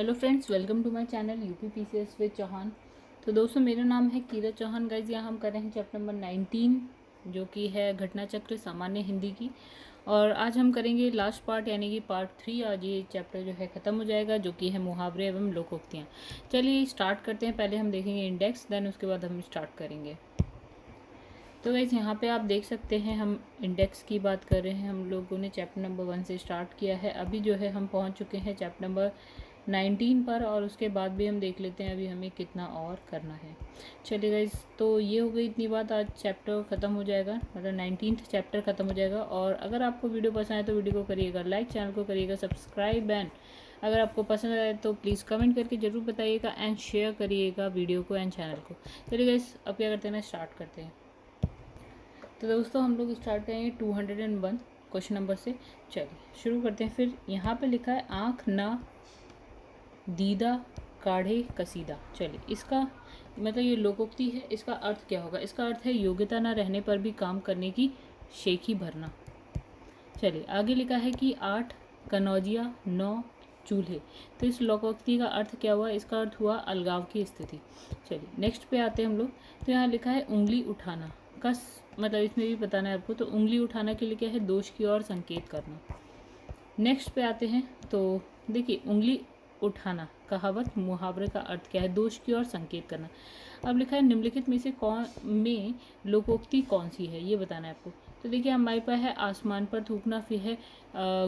Hello friends, welcome to my channel UP PCS with Chauhan. तो दोस्तों, मेरा नाम है कीरत चौहान। गाइज, यहाँ हम कर रहे हैं चैप्टर नंबर 19 जो कि है घटना चक्र सामान्य हिंदी की। और आज हम करेंगे लास्ट पार्ट यानी कि पार्ट 3। आज ये चैप्टर जो है ख़त्म हो जाएगा, जो कि है मुहावरे एवं लोकोक्तियाँ। चलिए स्टार्ट करते हैं। पहले हम देखेंगे इंडेक्स, देन उसके बाद हम स्टार्ट करेंगे। तो गाइज, यहाँ पे आप देख सकते हैं हम इंडेक्स की बात कर रहे हैं। हम लोगों ने चैप्टर नंबर 1 से स्टार्ट किया है। अभी जो है हम पहुँच चुके हैं चैप्टर नंबर 19 पर, और उसके बाद भी हम देख लेते हैं अभी हमें कितना और करना है। चलिए गाइज, तो ये हो गई इतनी बात। आज चैप्टर ख़त्म हो जाएगा, मतलब 19th चैप्टर ख़त्म हो जाएगा। और अगर आपको वीडियो पसंद आए तो वीडियो को करिएगा लाइक, चैनल को करिएगा सब्सक्राइब, एंड अगर आपको पसंद आए तो प्लीज़ कमेंट करके ज़रूर बताइएगा एंड शेयर करिएगा वीडियो को एंड चैनल को। चलिए गाइज, अब क्या करते हैं ना, स्टार्ट करते हैं। तो दोस्तों, हम लोग स्टार्ट करेंगे 201 क्वेश्चन नंबर से। चलिए शुरू करते हैं। फिर यहाँ पे लिखा है आँख ना दीदा काढ़े कसीदा। चलिए, इसका मतलब ये लोकोक्ति है। इसका अर्थ क्या होगा? इसका अर्थ है योग्यता न रहने पर भी काम करने की शेखी भरना। चलिए, आगे लिखा है कि 8 कनौजिया 9 चूल्हे। तो इस लोकोक्ति का अर्थ क्या हुआ? इसका अर्थ हुआ अलगाव की स्थिति। चलिए नेक्स्ट पे आते हैं हम लोग। तो यहाँ लिखा है उंगली उठाना का मतलब इसमें भी बताना है आपको। तो उंगली उठाना के लिए क्या है? दोष की ओर संकेत करना। नेक्स्ट पे आते हैं। तो देखिए, उंगली उठाना कहावत मुहावरे का अर्थ क्या है? दोष की ओर संकेत करना। अब लिखा है निम्नलिखित में से कौन में लोकोक्ति कौन सी है, ये बताना है आपको। तो देखिए, हमारे पास है आसमान पर थूकना, फिर है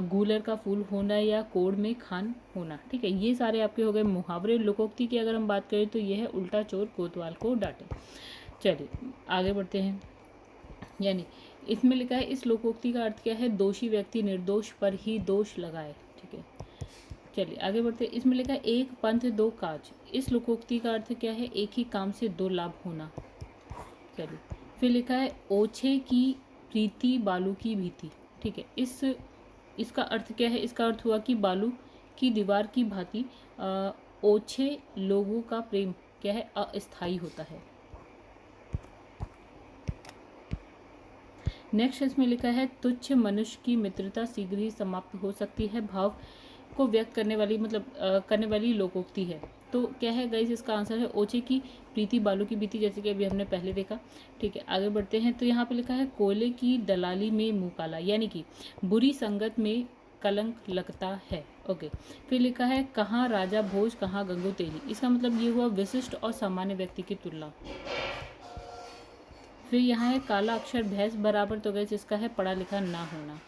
गूलर का फूल होना, या कोड़ में खान होना। ठीक है, ये सारे आपके हो गए मुहावरे। लोकोक्ति की अगर हम बात करें तो ये है उल्टा चोर कोतवाल को डांटे। चलिए आगे बढ़ते हैं। यानी इसमें लिखा है इस लोकोक्ति का अर्थ क्या है? दोषी व्यक्ति निर्दोष पर ही दोष लगाए। ठीक है, चलिए आगे बढ़ते हैं। इसमें लिखा है एक पंथ दो काज। इस लोकोक्ति का अर्थ क्या है? एक ही काम से दो लाभ होना। चलिए, फिर लिखा है ओछे की प्रीति बालू की भीति। ठीक है, इसका अर्थ क्या है? इसका अर्थ हुआ कि बालू की दीवार की भांति ओछे लोगों का प्रेम क्या है? अस्थायी होता है। नेक्स्ट इसमें लिखा है तुच्छ मनुष्य की मित्रता शीघ्र ही समाप्त हो सकती है। भाव को व्यक्त करने वाली करने वाली लोकोक्ति है। तो क्या है गाइस? इसका आंसर है ओछे की प्रीति बालू की बीती, जैसे कि अभी हमने पहले देखा। ठीक है, आगे बढ़ते हैं। तो यहाँ पे लिखा है कोयले की दलाली में मुँह काला, यानी कि बुरी संगत में कलंक लगता है। ओके, फिर लिखा है कहाँ राजा भोज कहाँ गंगू तेली। इसका मतलब ये हुआ विशिष्ट और सामान्य व्यक्ति की तुलना। फिर यहाँ है काला अक्षर भैंस बराबर। तो गैस इसका है पढ़ा लिखा ना होना।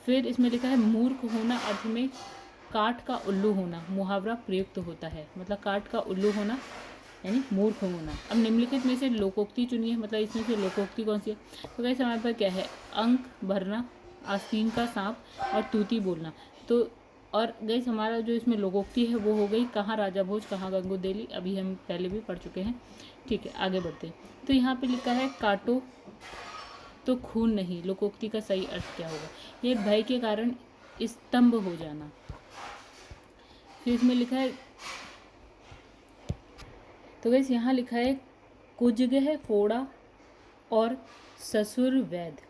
फिर इसमें लिखा है मूर्ख होना अर्थ में काठ का उल्लू होना मुहावरा प्रयुक्त होता है। मतलब काठ का उल्लू होना यानी मूर्ख होना। अब निम्नलिखित में से लोकोक्ति चुनिए, मतलब इसमें से लोकोक्ति कौन सी है? तो गैस हमारे पास क्या है? अंक भरना, आस्तीन का सांप और तूती बोलना। तो और गैस हमारा जो इसमें लोकोक्ति है वो हो गई कहाँ राजा भोज कहाँ गंगू तेली। अभी हम पहले भी पढ़ चुके हैं। ठीक है, आगे बढ़ते हैं। तो यहाँ पे लिखा है काटो तो खून नहीं। लोकोक्ति का सही अर्थ क्या होगा? ये भय के कारण स्तंभ हो जाना। फिर इसमें लिखा है, तो गैस यहाँ लिखा है कुजगह फोड़ा और ससुर वैद।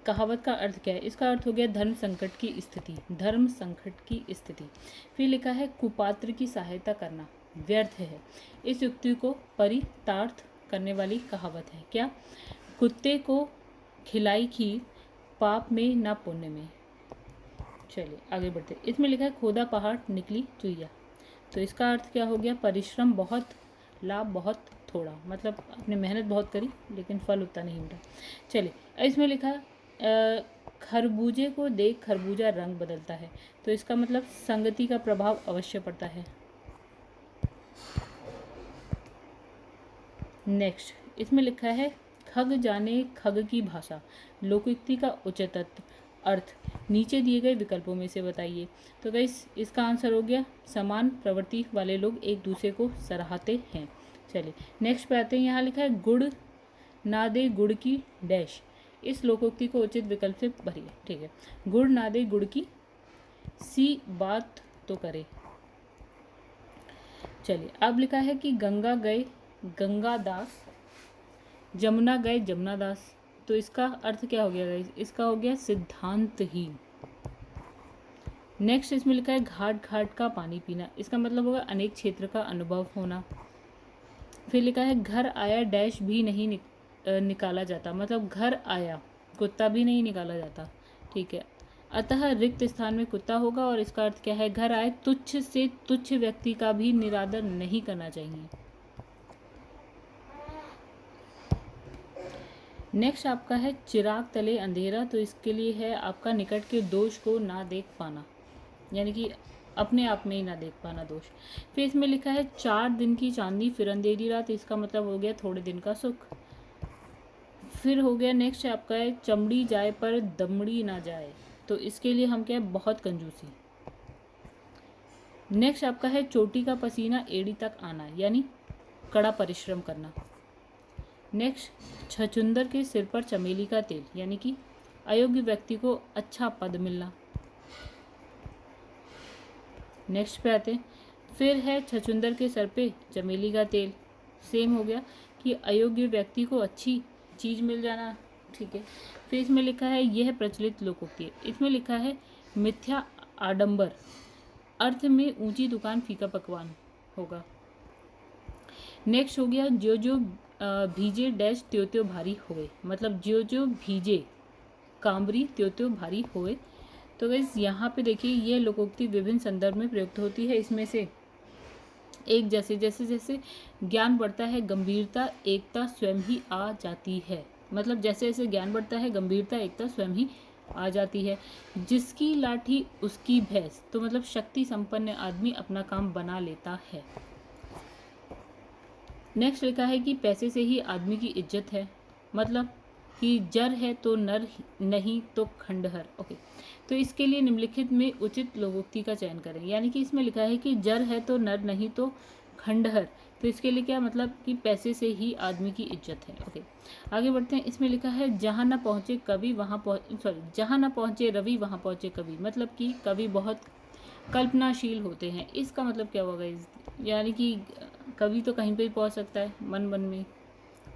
कहावत का अर्थ क्या है? इसका अर्थ हो गया धर्म संकट की स्थिति, धर्म संकट की स्थिति। फिर लिखा है कुपात्र की सहायता करना व्यर्थ है। इस युक्ति को परितार्थ करने वाली कहावत है। क्या? कुत्ते को खिलाई खीर पाप में ना पुण्य में। चलिए आगे बढ़ते। इसमें लिखा है खोदा पहाड़ निकली चुईया। तो इसका अर्थ क्या हो गया? परिश्रम बहुत, लाभ बहुत थोड़ा। मतलब आपने मेहनत बहुत करी लेकिन फल उतना नहीं मिला। चलिए, इसमें लिखा खरबूजे को देख खरबूजा रंग बदलता है। तो इसका मतलब संगति का प्रभाव अवश्य पड़ता है। नेक्स्ट इसमें लिखा है खग जाने खग की भाषा। लोकोक्ति का उचित अर्थ नीचे दिए गए विकल्पों में से बताइए। तो गाइस इसका आंसर हो गया समान प्रवृत्ति वाले लोग एक दूसरे को सराहते हैं। चलिए नेक्स्ट पे आते हैं। यहाँ लिखा है गुड़ ना दे गुड़ की डैश। इस लोकोक्ति को उचित विकल्प से भरिए। ठीक है, गुड़ ना दे गुड़ की सी बात तो करे। चलिए, अब लिखा है कि गंगा गए गंगादास जमुना गए जमुनादास। तो इसका अर्थ क्या हो गया गाइस? इसका हो गया सिद्धांतहीन। नेक्स्ट इसमें लिखा है घाट घाट का पानी पीना, इसका मतलब होगा अनेक क्षेत्र का अनुभव होना। फिर लिखा है घर आया डैश भी नहीं निकाला जाता, मतलब घर आया कुत्ता भी नहीं निकाला जाता, ठीक है। अतः रिक्त स्थान में कुत्ता होगा और इसका अर्थ क्या है, घर आए तुच्छ से तुच्छ व्यक्ति का भी निरादर नहीं करना चाहिए। नेक्स्ट आपका है चिराग तले अंधेरा, तो इसके लिए है आपका निकट के दोष को ना देख पाना, यानी कि अपने आप में ही ना देख पाना दोष। फिर इसमें लिखा है 4 दिन की चांदनी फिर अंधेरी रात, इसका मतलब हो गया थोड़े दिन का सुख। फिर हो गया नेक्स्ट आपका है चमड़ी जाए पर दमड़ी ना जाए, तो इसके लिए हम क्या है, बहुत कंजूसी। नेक्स्ट आपका है चोटी का पसीना एड़ी तक आना, यानी कड़ा परिश्रम करना। नेक्स्ट छछुंदर के सिर पर चमेली का तेल, यानी कि अयोग्य व्यक्ति को अच्छा पद मिलना। नेक्स्ट पे आते हैं, फिर है छछुंदर के सर पे चमेली का तेल, सेम हो गया कि अयोग्य व्यक्ति को अच्छी चीज़ मिल जाना, ठीक है। फिर इसमें लिखा है यह प्रचलित लोकोक्ति है, इसमें लिखा है मिथ्या आडंबर, अर्थ में ऊंची दुकान फीका पकवान होगा। नेक्स्ट हो गया जो जो भीजे डैश त्यों त्यों भारी होए, मतलब जो जो भीजे कामरी त्यों त्यों भारी होए। तो गाइस यहाँ पे देखिए ये लोकोक्ति विभिन्न संदर्भ में प्रयुक्त होती है, इसमें से एक जैसे जैसे जैसे ज्ञान बढ़ता है गंभीरता एकता स्वयं ही आ जाती है, मतलब जैसे जैसे ज्ञान बढ़ता है गंभीरता एकता स्वयं ही आ जाती है। जिसकी लाठी उसकी भैंस, तो मतलब शक्ति संपन्न आदमी अपना काम बना लेता है। नेक्स्ट लिखा है कि पैसे से ही आदमी की इज्जत है, मतलब कि जर है तो नर नहीं तो खंडहर, ओके। तो इसके लिए निम्नलिखित में उचित लोकोक्ति का चयन करें, यानी कि इसमें लिखा है कि जर है तो नर नहीं तो खंडहर, तो इसके लिए क्या मतलब कि पैसे से ही आदमी की इज्जत है, ओके। आगे बढ़ते हैं, इसमें लिखा है जहाँ न पहुँचे कवि वहाँ जहाँ न पहुँचे रवि वहाँ पहुँचे कवि, मतलब कि कवि बहुत कल्पनाशील होते हैं, इसका मतलब क्या होगा, यानी कि कवि तो कहीं पे भी पहुंच सकता है मन मन में,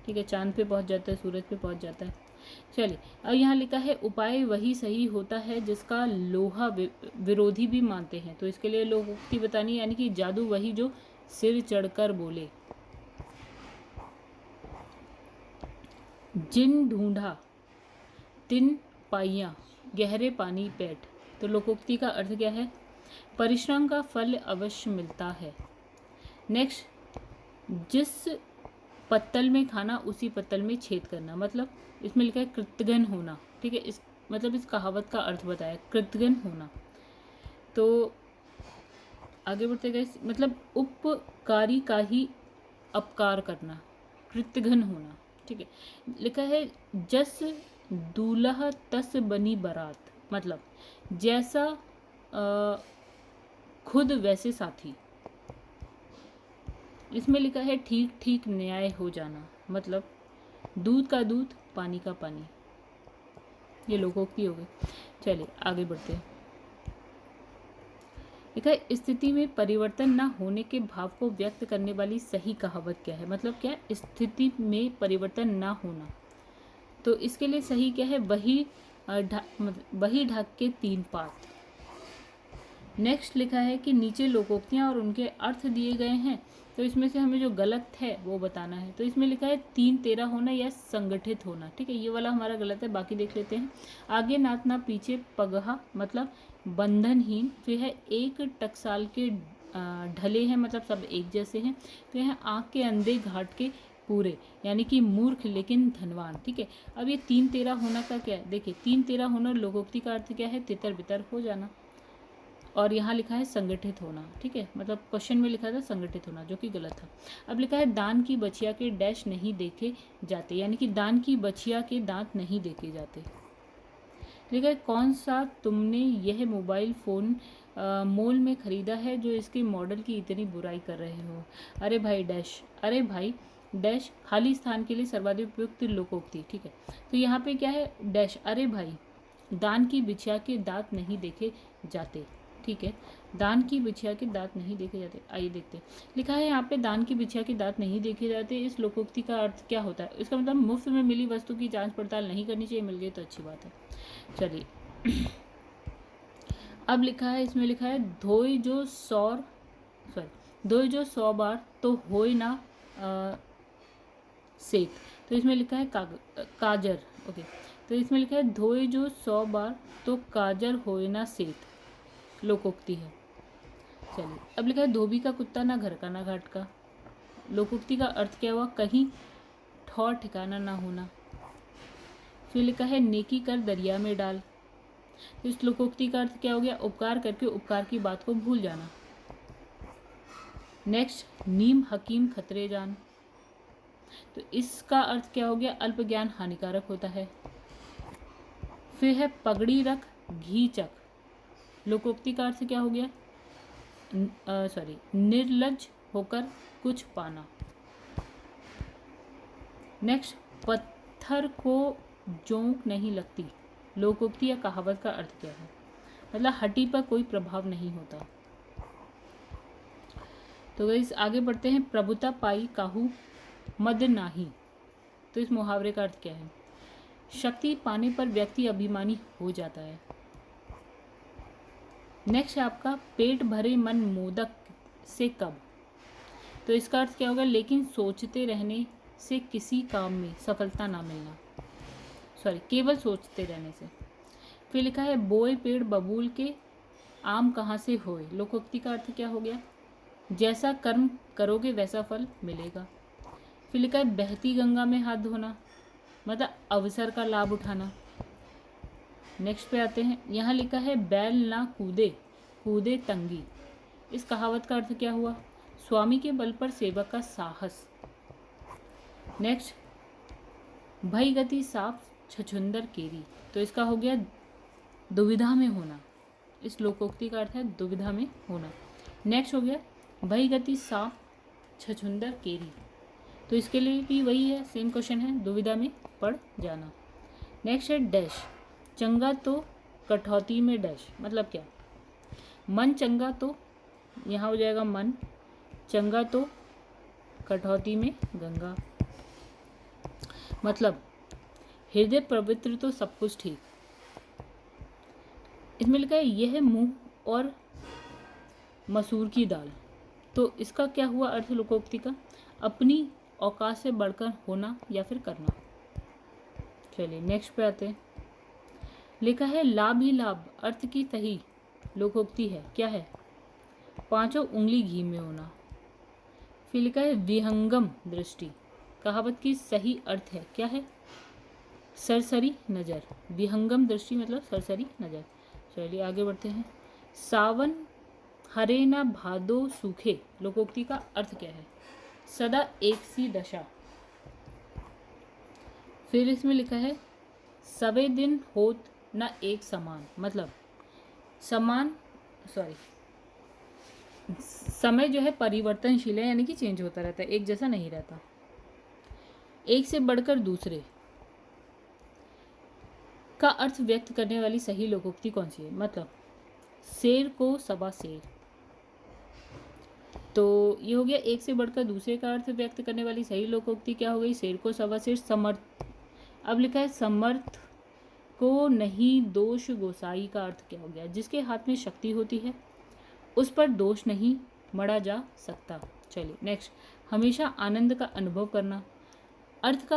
ठीक है, चांद पे पहुंच जाता है, सूरज पे पहुंच जाता है। चलिए अब यहाँ लिखा है उपाय वही सही होता है जिसका लोहा विरोधी भी मानते हैं, तो इसके लिए लोकोक्ति बतानी, यानी कि जादू वही जो सिर चढ़कर बोले। जिन ढूंढा तिन पाइयाँ गहरे पानी पैठ, तो लोकोक्ति का अर्थ क्या है, परिश्रम का फल अवश्य मिलता है। नेक्स्ट जिस पत्तल में खाना उसी पत्तल में छेद करना, मतलब इसमें लिखा है कृतघ्न होना, ठीक है, इस मतलब इस कहावत का अर्थ बताया कृतघ्न होना। तो आगे बढ़ते गए, मतलब उपकारी का ही अपकार करना, कृतघ्न होना, ठीक है। लिखा है जस दूल्हा तस बनी बारात, मतलब जैसा खुद वैसे साथी। इसमें लिखा है ठीक ठीक न्याय हो जाना, मतलब दूध का दूध पानी का पानी, ये लोकोक्ति हो गई। चलिए आगे बढ़ते हैं, लिखा है स्थिति में परिवर्तन न होने के भाव को व्यक्त करने वाली सही कहावत क्या है, मतलब क्या स्थिति में परिवर्तन न होना, तो इसके लिए सही क्या है, वही ढाक के 3 पात। नेक्स्ट लिखा है कि नीचे लोकोक्तियाँ और उनके अर्थ दिए गए हैं, तो इसमें से हमें जो गलत है वो बताना है। तो इसमें लिखा है 3 तेरा होना या संगठित होना, ठीक है, ये वाला हमारा गलत है, बाकी देख लेते हैं। आगे नाथ ना पीछे पगहा, मतलब बंधनहीन। फिर है एक टकसाल के ढले हैं, मतलब सब एक जैसे हैं। फिर है आँख के अंधे घाट के पूरे, यानी कि मूर्ख लेकिन धनवान, ठीक है। अब ये 3 तेरा होना का क्या है, देखिए 3 तेरा होना लोकोक्ति का अर्थ क्या है, तितर बितर हो जाना, और यहाँ लिखा है संगठित होना, ठीक है, मतलब क्वेश्चन में लिखा था संगठित होना, जो कि गलत था। अब लिखा है दान की बछिया के डैश नहीं देखे जाते, यानी कि दान की बछिया के दांत नहीं देखे जाते। लिखा है कौन सा तुमने यह मोबाइल फ़ोन मोल में ख़रीदा है जो इसके मॉडल की इतनी बुराई कर रहे हो, अरे भाई डैश, अरे भाई डैश खाली स्थान के लिए सर्वाधिक उपयुक्त लोकोक्ति, ठीक है। तो यहाँ पे क्या है, डैश अरे भाई दान की बिछिया के दांत नहीं देखे जाते, ठीक है, दान की बिछिया के दांत नहीं देखे जाते। आइए देखते हैं, लिखा है यहाँ पे दान की बिछिया के दांत नहीं देखे जाते, इस लोकोक्ति का अर्थ क्या होता है, इसका मतलब मुफ्त में मिली वस्तु की जांच पड़ताल नहीं करनी चाहिए, मिल गई तो अच्छी बात है। चलिए अब लिखा है, इसमें लिखा है धोई जो 100 बार तो होय ना सेक। तो इसमें लिखा है काजर। ओके, तो इसमें लिखा है धोए जो 100 बार तो काजर होए ना सेत, लोकोक्ति है। चलिए, अब लिखा है धोबी का कुत्ता ना घर का ना घाट का। लोकोक्ति का अर्थ क्या हुआ? कहीं ठौर ठिकाना ना होना। फिर लिखा है नेकी कर दरिया में डाल। तो इस लोकोक्ति का अर्थ क्या हो गया? उपकार करके उपकार की बात को भूल जाना। नेक्स्ट, नीम हकीम खतरे जान। तो इसका अर्थ क्या हो गया? अल्प ज्ञान हानिकारक होता है। फिर है पगड़ी रख घी चख। लोकोक्ति का अर्थ क्या हो गया? निर्लज होकर कुछ पाना। नेक्स्ट, पत्थर को जोंक नहीं लगती। लोकोक्ति या कहावत का अर्थ क्या है? मतलब हड्डी पर कोई प्रभाव नहीं होता। तो गाइस आगे बढ़ते हैं। प्रभुता पाई काहू मद नाही। तो इस मुहावरे का अर्थ क्या है? शक्ति पाने पर व्यक्ति अभिमानी हो जाता है। नेक्स्ट है आपका पेट भरे मन मोदक से कब। तो इसका अर्थ क्या होगा? लेकिन सोचते रहने से किसी काम में सफलता ना मिलना। केवल सोचते रहने से। फिर लिखा है बोए पेड़ बबूल के आम कहाँ से होए। लोकोक्ति का अर्थ क्या हो गया? जैसा कर्म करोगे वैसा फल मिलेगा। फिर लिखा है बहती गंगा में हाथ धोना, मतलब अवसर का लाभ उठाना। नेक्स्ट पे आते हैं। यहाँ लिखा है बैल ना कूदे कूदे तंगी। इस कहावत का अर्थ क्या हुआ? स्वामी के बल पर सेवक का साहस। नेक्स्ट, भई गति साफ छछुंदर केरी। तो इसका हो गया दुविधा में होना। इस लोकोक्ति का अर्थ है दुविधा में होना। नेक्स्ट हो गया भई गति साफ छछुंदर केरी। तो इसके लिए भी वही है, सेम क्वेश्चन है, दुविधा में पड़ जाना। नेक्स्ट है डैश चंगा तो कठौती में डैश। मतलब क्या? मन चंगा तो यहाँ हो जाएगा मन, चंगा तो कठौती में गंगा। मतलब हृदय पवित्र तो सब कुछ ठीक। इसमें लिखा है यह मुंह और मसूर की दाल। तो इसका क्या हुआ अर्थ लोकोक्ति का? अपनी औकात से बढ़कर होना या फिर करना। चलिए नेक्स्ट पे आते हैं। लिखा है लाभ ही लाभ अर्थ की तही। लोकोक्ति है, क्या है? पांचों उंगली घी में होना। फिर लिखा है विहंगम दृष्टि। कहावत की सही अर्थ है, क्या है? सरसरी नज़र। विहंगम दृष्टि मतलब सरसरी नज़र। चलिए आगे बढ़ते हैं। सावन हरे न भादो सूखे। लोकोक्ति का अर्थ क्या है? सदा एक सी दशा। फिर इसमें लिखा है सवे दिन होत न एक समान। मतलब समय जो है परिवर्तनशील है, यानी कि चेंज होता रहता है, एक जैसा नहीं रहता। एक से बढ़कर दूसरे का अर्थ व्यक्त करने वाली सही लोकोक्ति कौन सी है? मतलब शेर को सवा शेर। तो ये हो गया एक से बढ़कर दूसरे का अर्थ व्यक्त करने वाली सही लोकोक्ति क्या हो गई? शेर को सवा शेर समर्थ। अब लिखा है समर्थ को नहीं दोष गोसाई। का अर्थ क्या हो गया? जिसके हाथ में शक्ति होती है उस पर दोष नहीं मढ़ा जा सकता। चलिए नेक्स्ट, हमेशा आनंद का अनुभव करना। अर्थ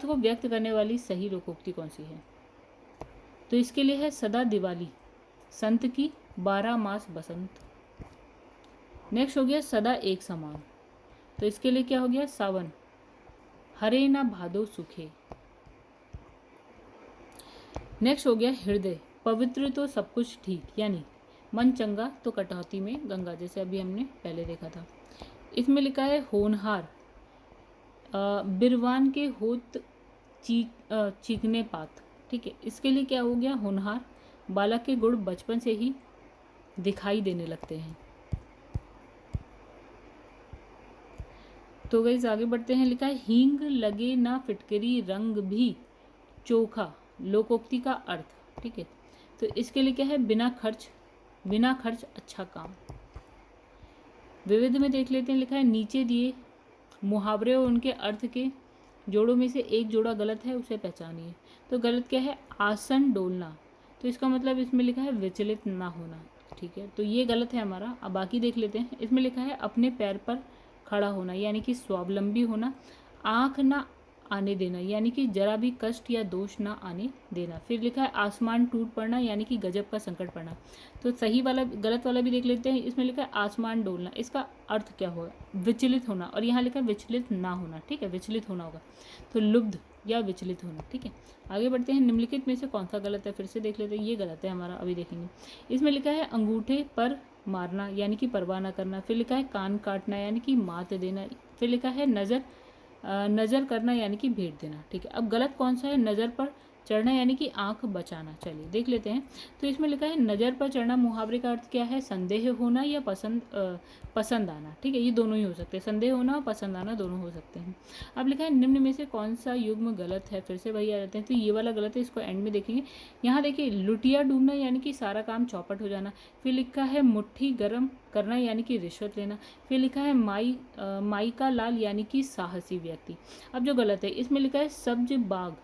को व्यक्त करने वाली सही लोकोक्ति कौन सी है? तो इसके लिए है सदा दिवाली, संत की 12 मास बसंत। नेक्स्ट हो गया सदा एक समान। तो इसके लिए क्या हो गया? सावन हरे ना भादो सूखे। नेक्स्ट हो गया हृदय पवित्र तो सब कुछ ठीक, यानी मन चंगा तो कटौती में गंगा, जैसे अभी हमने पहले देखा था। इसमें लिखा है होनहार बिरवान के होत चीकने पात। ठीक है, इसके लिए क्या हो गया? होनहार बालक के गुण बचपन से ही दिखाई देने लगते हैं। तो गाइस आगे बढ़ते हैं। लिखा है हींग लगे ना फिटकरी रंग भी चोखा। लोकोक्ति का अर्थ, ठीक है, तो इसके लिए क्या है? बिना खर्च अच्छा काम। विविध में देख लेते हैं। लिखा है नीचे दिए मुहावरे और उनके अर्थ के जोड़ों में से एक जोड़ा गलत है, उसे पहचानिए। तो गलत क्या है? आसन डोलना, तो इसका मतलब इसमें लिखा है विचलित ना होना, ठीक है, तो ये गलत है हमारा। अब बाकी देख लेते हैं। इसमें लिखा है अपने पैर पर खड़ा होना, यानी कि स्वावलंबी होना, आँख ना आने देना, यानी कि जरा भी कष्ट या दोष ना आने देना। फिर लिखा है आसमान टूट पड़ना, यानी कि गजब का संकट पड़ना। तो सही वाला गलत वाला भी देख लेते हैं। इसमें लिखा है आसमान डोलना, इसका अर्थ क्या होगा? विचलित होना, और यहाँ लिखा है विचलित ना होना, ठीक है, विचलित होना होगा, तो लुब्ध या विचलित होना, ठीक है। आगे बढ़ते हैं। निम्नलिखित में से कौन सा गलत है? फिर से देख लेते हैं। ये गलत है हमारा, अभी देखेंगे। इसमें लिखा है अंगूठे पर मारना, यानी कि परवाह ना करना। फिर लिखा है कान काटना, यानी कि मात देना। फिर लिखा है नज़र करना, यानी कि भेंट देना, ठीक है। अब गलत कौन सा है? नज़र पर चढ़ना, यानी कि आंख बचाना। चलिए देख लेते हैं। तो इसमें लिखा है नज़र पर चढ़ना मुहावरे का अर्थ क्या है? संदेह होना या पसंद आना, ठीक है, ये दोनों ही हो सकते हैं, संदेह होना और पसंद आना दोनों हो सकते हैं। अब लिखा है निम्न में से कौन सा युग्म गलत है? फिर से वही आ जाते हैं, तो ये वाला गलत है, इसको एंड में देखेंगे। यहाँ देखिए लुटिया डूबना, यानी कि सारा काम चौपट हो जाना। फिर लिखा है मुट्ठी गर्म करना, यानी कि रिश्वत लेना। फिर लिखा है माई का लाल, यानी कि साहसी व्यक्ति। अब जो गलत है, इसमें लिखा है सब्ज बाग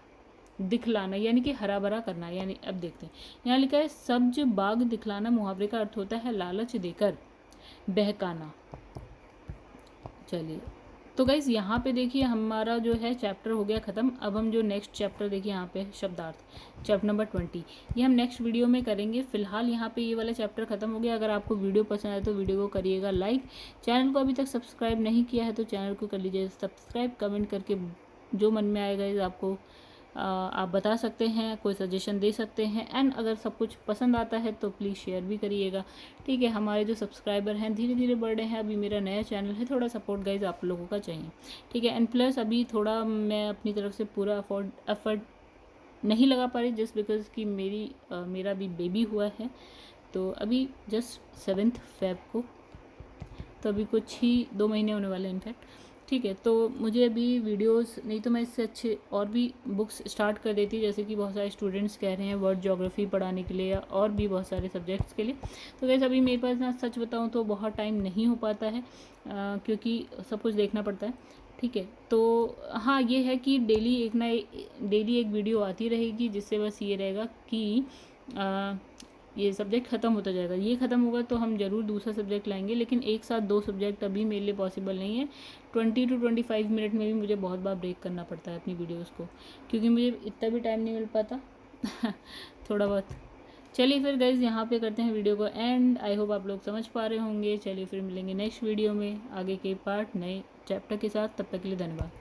दिखलाना, यानी कि हरा भरा करना, यानी अब देखते हैं। यहाँ लिखा है सब्ज बाग दिखलाना मुहावरे का अर्थ होता है लालच देकर बहकाना। चलिए, तो गाइज़ यहाँ पे देखिए हमारा जो है चैप्टर हो गया ख़त्म। अब हम जो नेक्स्ट चैप्टर देखिए यहाँ पे शब्दार्थ चैप्टर नंबर 20, ये हम नेक्स्ट वीडियो में करेंगे। फिलहाल यहाँ पे ये वाला चैप्टर ख़त्म हो गया। अगर आपको वीडियो पसंद आए तो वीडियो को करिएगा लाइक, चैनल को अभी तक सब्सक्राइब नहीं किया है तो चैनल को कर लीजिए सब्सक्राइब। कमेंट करके जो मन में आएगा आपको आप बता सकते हैं, कोई सजेशन दे सकते हैं। एंड अगर सब कुछ पसंद आता है तो प्लीज़ शेयर भी करिएगा, ठीक है। हमारे जो सब्सक्राइबर हैं धीरे धीरे बढ़ रहे हैं, अभी मेरा नया चैनल है, थोड़ा सपोर्ट गाइज आप लोगों का चाहिए, ठीक है। एंड प्लस अभी थोड़ा मैं अपनी तरफ से पूरा एफर्ट नहीं लगा पा रही, जस्ट बिकॉज कि मेरा भी बेबी हुआ है, तो अभी जस्ट 7 फेब को, तो अभी कुछ ही 2 महीने होने वाले हैं इनफैक्ट, ठीक है। तो मुझे अभी वीडियोस नहीं तो मैं इससे अच्छे और भी बुक्स स्टार्ट कर देती, जैसे कि बहुत सारे स्टूडेंट्स कह रहे हैं वर्ड ज्योग्राफी पढ़ाने के लिए या और भी बहुत सारे सब्जेक्ट्स के लिए। तो वैसे अभी मेरे पास ना सच बताऊं तो बहुत टाइम नहीं हो पाता है, क्योंकि सब कुछ देखना पड़ता है, ठीक है। तो हाँ, ये है कि डेली एक वीडियो आती रहेगी, जिससे बस ये रहेगा कि ये सब्जेक्ट ख़त्म होता जाएगा। ये ख़त्म होगा तो हम ज़रूर दूसरा सब्जेक्ट लाएंगे, लेकिन एक साथ 2 सब्जेक्ट अभी मेरे लिए पॉसिबल नहीं है। 20 to 25 मिनट में भी मुझे बहुत बार ब्रेक करना पड़ता है अपनी वीडियोस को, क्योंकि मुझे इतना भी टाइम नहीं मिल पाता थोड़ा बहुत। चलिए फिर गाइज़ यहाँ पे करते हैं वीडियो को एंड। आई होप आप लोग समझ पा रहे होंगे। चलिए फिर मिलेंगे नेक्स्ट वीडियो में आगे के पार्ट नए चैप्टर के साथ। तब तक के लिए धन्यवाद।